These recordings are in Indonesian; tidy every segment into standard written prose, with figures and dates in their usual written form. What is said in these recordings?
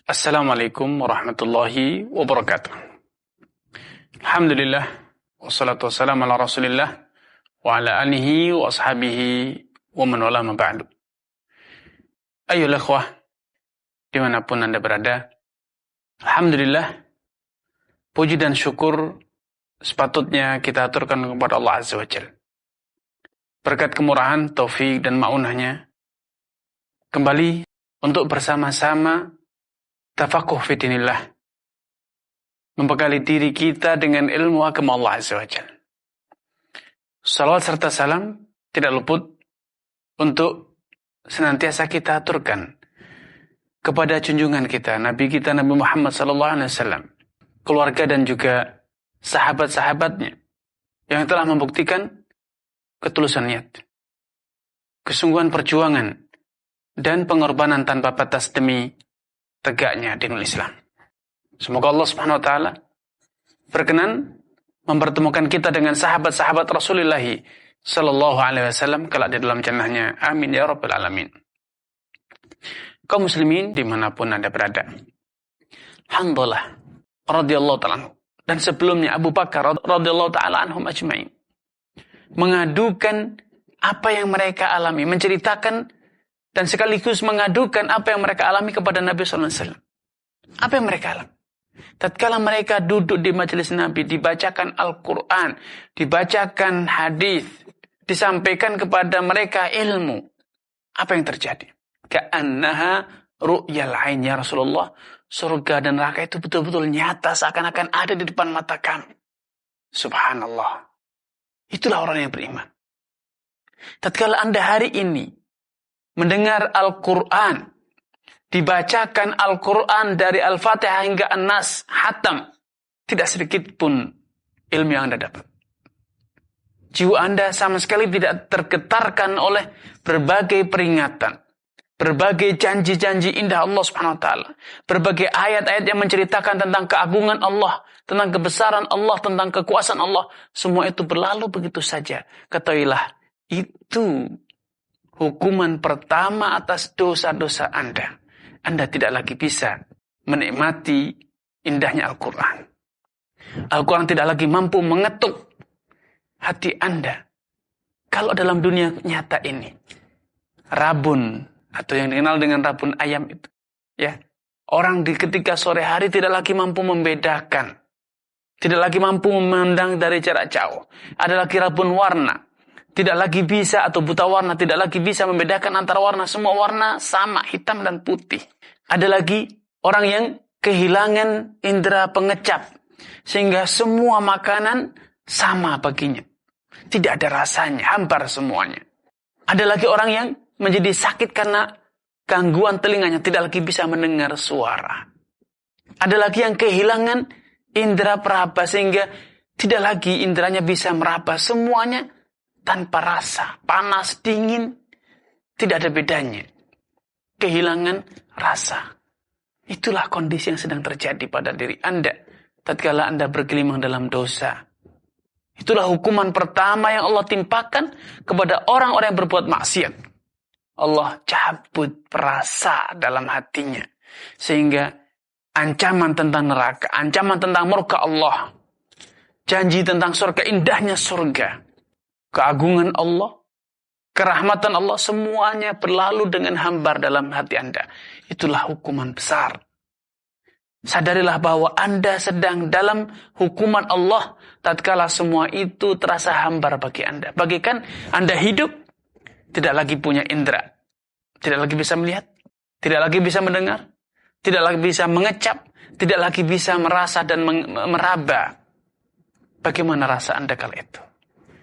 Assalamualaikum warahmatullahi wabarakatuh. Alhamdulillah, wassalatu wassalamu ala rasulillah, wa ala alihi wa ashabihi wa man wala ma ba'du. Ayolah ikhwah, dimanapun Anda berada, Alhamdulillah, puji dan syukur sepatutnya kita aturkan kepada Allah Azza wa Jalla. Berkat kemurahan, taufik dan ma'unahnya, kembali untuk bersama-sama tafakuh fi dinillah, membekali diri kita dengan ilmu agama Allah Azza wa Jalla. Salawat serta salam tidak luput untuk senantiasa kita aturkan kepada junjungan kita, Nabi kita Nabi Muhammad SAW, keluarga dan juga sahabat-sahabatnya yang telah membuktikan ketulusan niat, kesungguhan perjuangan, dan pengorbanan tanpa batas demi tegaknya dinul Islam. Semoga Allah Subhanahu wa taala berkenan mempertemukan kita dengan sahabat-sahabat Rasulullah sallallahu alaihi wasallam kelak di dalam jannahnya. Amin ya rabbal alamin. Kaum muslimin dimanapun Anda berada, Hanzalah radhiyallahu ta'ala dan sebelumnya Abu Bakar radhiyallahu ta'ala anhum ajma'in mengadukan apa yang mereka alami, menceritakan dan sekaligus mengadukan apa yang mereka alami kepada Nabi sallallahu alaihi wasallam. Apa yang mereka alami? Tatkala mereka duduk di majelis Nabi, dibacakan Al-Quran, dibacakan hadis, disampaikan kepada mereka ilmu. Apa yang terjadi? Ka'annaha ru'yal ain ya Rasulullah. Surga dan neraka itu betul-betul nyata, seakan-akan ada di depan mata kami. Subhanallah. Itulah orang yang beriman. Tatkala Anda hari ini mendengar Al-Quran, dibacakan Al-Quran dari Al-Fatihah hingga An-Nas, hatam, tidak sedikit pun ilmu yang Anda dapat. Jiwa Anda sama sekali tidak tergetarkan oleh berbagai peringatan, berbagai janji-janji indah Allah Subhanahu wa taala, berbagai ayat-ayat yang menceritakan tentang keagungan Allah, tentang kebesaran Allah, tentang kekuasaan Allah. Semua itu berlalu begitu saja. Ketahuilah, itu hukuman pertama atas dosa-dosa Anda. Anda tidak lagi bisa menikmati indahnya Al-Quran. Al-Quran tidak lagi mampu mengetuk hati Anda. Kalau dalam dunia nyata ini, rabun atau yang dikenal dengan rabun ayam itu, ya, orang di ketika sore hari tidak lagi mampu membedakan, tidak lagi mampu memandang dari jarak jauh. Ada lagi rabun warna. Tidak lagi bisa, atau buta warna, tidak lagi bisa membedakan antara warna. Semua warna sama, hitam dan putih. Ada lagi orang yang kehilangan indera pengecap, sehingga semua makanan sama baginya. Tidak ada rasanya, hambar semuanya. Ada lagi orang yang menjadi sakit karena gangguan telinganya, tidak lagi bisa mendengar suara. Ada lagi yang kehilangan indera peraba, sehingga tidak lagi inderanya bisa meraba. Semuanya tanpa rasa, panas, dingin, tidak ada bedanya. Kehilangan rasa. Itulah kondisi yang sedang terjadi pada diri Anda tatkala Anda bergelimang dalam dosa. Itulah hukuman pertama yang Allah timpakan kepada orang-orang yang berbuat maksiat. Allah cabut perasa dalam hatinya, sehingga ancaman tentang neraka, ancaman tentang murka Allah, janji tentang surga, indahnya surga, keagungan Allah, kerahmatan Allah, semuanya berlalu dengan hambar dalam hati Anda. Itulah hukuman besar. Sadarilah bahwa Anda sedang dalam hukuman Allah tatkala semua itu terasa hambar bagi Anda. Bagaikan Anda hidup, tidak lagi punya indera, tidak lagi bisa melihat, tidak lagi bisa mendengar, tidak lagi bisa mengecap, tidak lagi bisa merasa dan meraba. Bagaimana rasa Anda kala itu?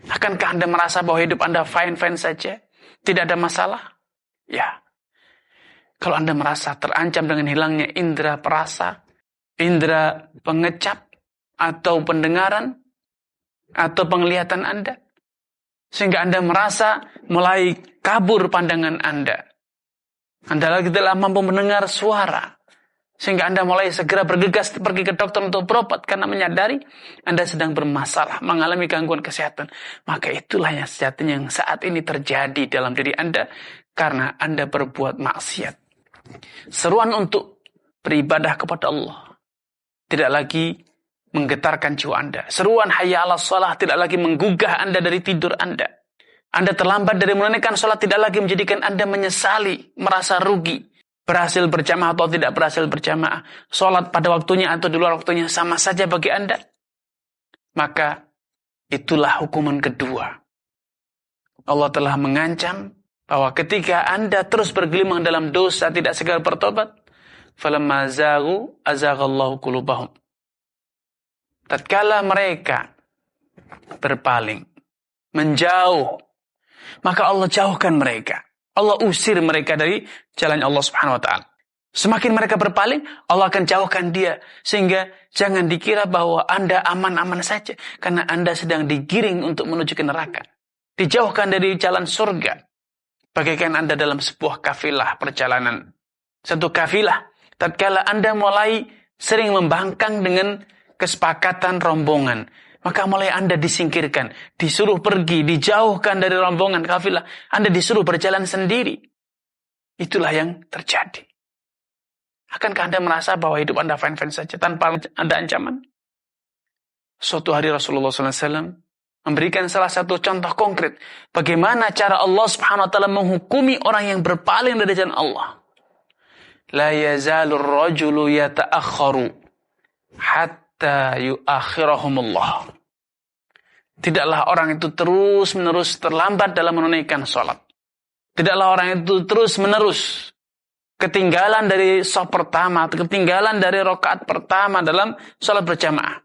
Akankah Anda merasa bahwa hidup Anda fine-fine saja? Tidak ada masalah? Ya. Kalau Anda merasa terancam dengan hilangnya indera perasa, indera pengecap, atau pendengaran, atau penglihatan Anda, sehingga Anda merasa mulai kabur pandangan Anda. Anda lagi tidak mampu mendengar suara, sehingga Anda mulai segera bergegas pergi ke dokter untuk berobat karena menyadari Anda sedang bermasalah, mengalami gangguan kesehatan. Maka itulah yang sejatinya yang saat ini terjadi dalam diri Anda karena Anda berbuat maksiat. Seruan untuk beribadah kepada Allah. Tidak lagi menggetarkan jiwa Anda. Seruan hayya 'alas shalah tidak lagi menggugah Anda dari tidur Anda. Anda terlambat dari menunaikan sholat tidak lagi menjadikan Anda menyesali, merasa rugi. Berhasil berjamaah atau tidak berhasil berjamaah. Sholat pada waktunya atau di luar waktunya sama saja bagi Anda. Maka itulah hukuman kedua. Allah telah mengancam bahwa ketika Anda terus bergelimang dalam dosa tidak segera bertobat, falamma zaghu azaghallahu qulubahum. Tatkala mereka berpaling, menjauh, maka Allah jauhkan mereka. Allah usir mereka dari jalan Allah Subhanahu wa taala. Semakin mereka berpaling, Allah akan jauhkan dia. Sehingga jangan dikira bahwa Anda aman-aman saja. Karena Anda sedang digiring untuk menuju ke neraka. Dijauhkan dari jalan surga. Bagaikan Anda dalam sebuah kafilah perjalanan. Satu kafilah. Tatkala Anda mulai sering membangkang dengan kesepakatan rombongan. Maka mulai Anda disingkirkan, disuruh pergi, dijauhkan dari rombongan kafilah. Anda disuruh berjalan sendiri. Itulah yang terjadi. Akankah Anda merasa bahwa hidup Anda fine-fine saja tanpa ada ancaman? Suatu hari Rasulullah SAW memberikan salah satu contoh konkret. Bagaimana cara Allah Subhanahu Wa Taala menghukumi orang yang berpaling dari jalan Allah. La yazalur rajulu yata'akharu hatta yuakhirahumullah. Tidaklah orang itu terus-menerus terlambat dalam menunaikan sholat. Tidaklah orang itu terus-menerus ketinggalan dari shaf pertama, atau ketinggalan dari rakaat pertama dalam sholat berjamaah.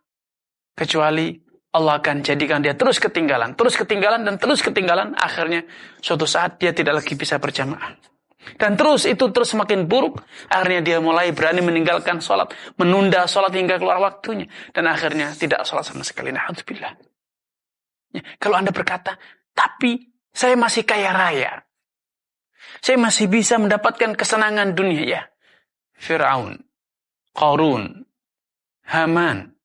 Kecuali Allah akan jadikan dia terus ketinggalan, dan terus ketinggalan. Akhirnya suatu saat dia tidak lagi bisa berjamaah. Dan terus semakin buruk. Akhirnya dia mulai berani meninggalkan sholat, menunda sholat hingga keluar waktunya. Dan akhirnya tidak sholat sama sekali. Na'udzubillah. Ya, kalau Anda berkata, tapi saya masih kaya raya. Saya masih bisa mendapatkan kesenangan dunia, ya. Fir'aun, Qarun, Haman.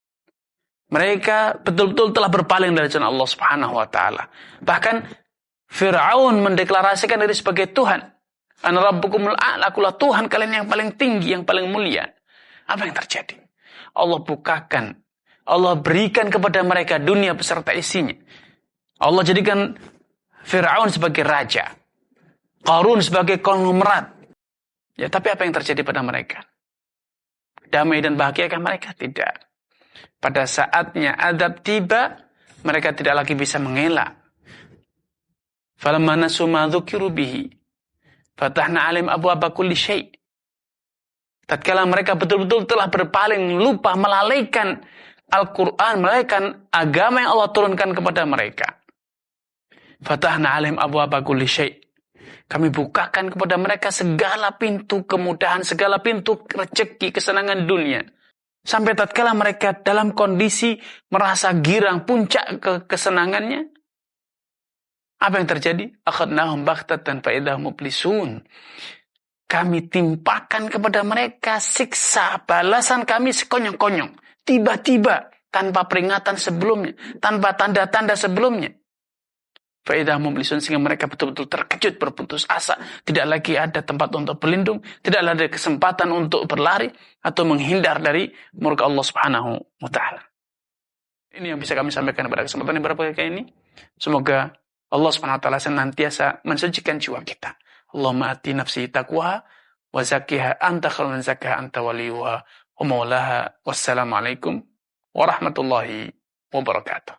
Mereka betul-betul telah berpaling dari jalan Allah Subhanahu wa taala. Bahkan Fir'aun mendeklarasikan diri sebagai Tuhan. Ana rabbukumul a'la, akulah Tuhan kalian yang paling tinggi, yang paling mulia. Apa yang terjadi? Allah bukakan, Allah berikan kepada mereka dunia beserta isinya. Allah jadikan Fir'aun sebagai raja. Qarun sebagai konglomerat. Ya, tapi apa yang terjadi pada mereka? Damai dan bahagiakah mereka? Tidak. Pada saatnya azab tiba, mereka tidak lagi bisa mengelak. Falamma nasu ma dzukiru bihi, fatahna 'alaihim abwaaba kulli syai'. Tatkala mereka betul-betul telah berpaling, lupa, melalaikan Al-Quran, melalaikan agama yang Allah turunkan kepada mereka. Fatahna 'alaihim abwaaba kulli syai'. Kami bukakan kepada mereka segala pintu kemudahan, segala pintu rezeki, kesenangan dunia. Sampai tatkala mereka dalam kondisi merasa girang, puncak kesenangannya. Apa yang terjadi? Akhadnahum baghtatan fa idahum mublisun. Kami timpakan kepada mereka siksa, balasan kami sekonyong-konyong. Tiba-tiba, tanpa peringatan sebelumnya, tanpa tanda-tanda sebelumnya. Faedah mublisun, sehingga mereka betul-betul terkejut, berputus asa. Tidak lagi ada tempat untuk berlindung, tidak ada kesempatan untuk berlari atau menghindar dari murka Allah Subhanahu wa taala. Ini yang bisa kami sampaikan pada kesempatan yang berbahagia kali ini. Semoga Allah Subhanahu wa taala senantiasa mensucikan jiwa kita. Allahumma ati nafsi taqwaha wa zakkiha anta khairun man zakkaha anta waliyuha wa maulaha. Wassalamualaikum warahmatullahi wabarakatuh.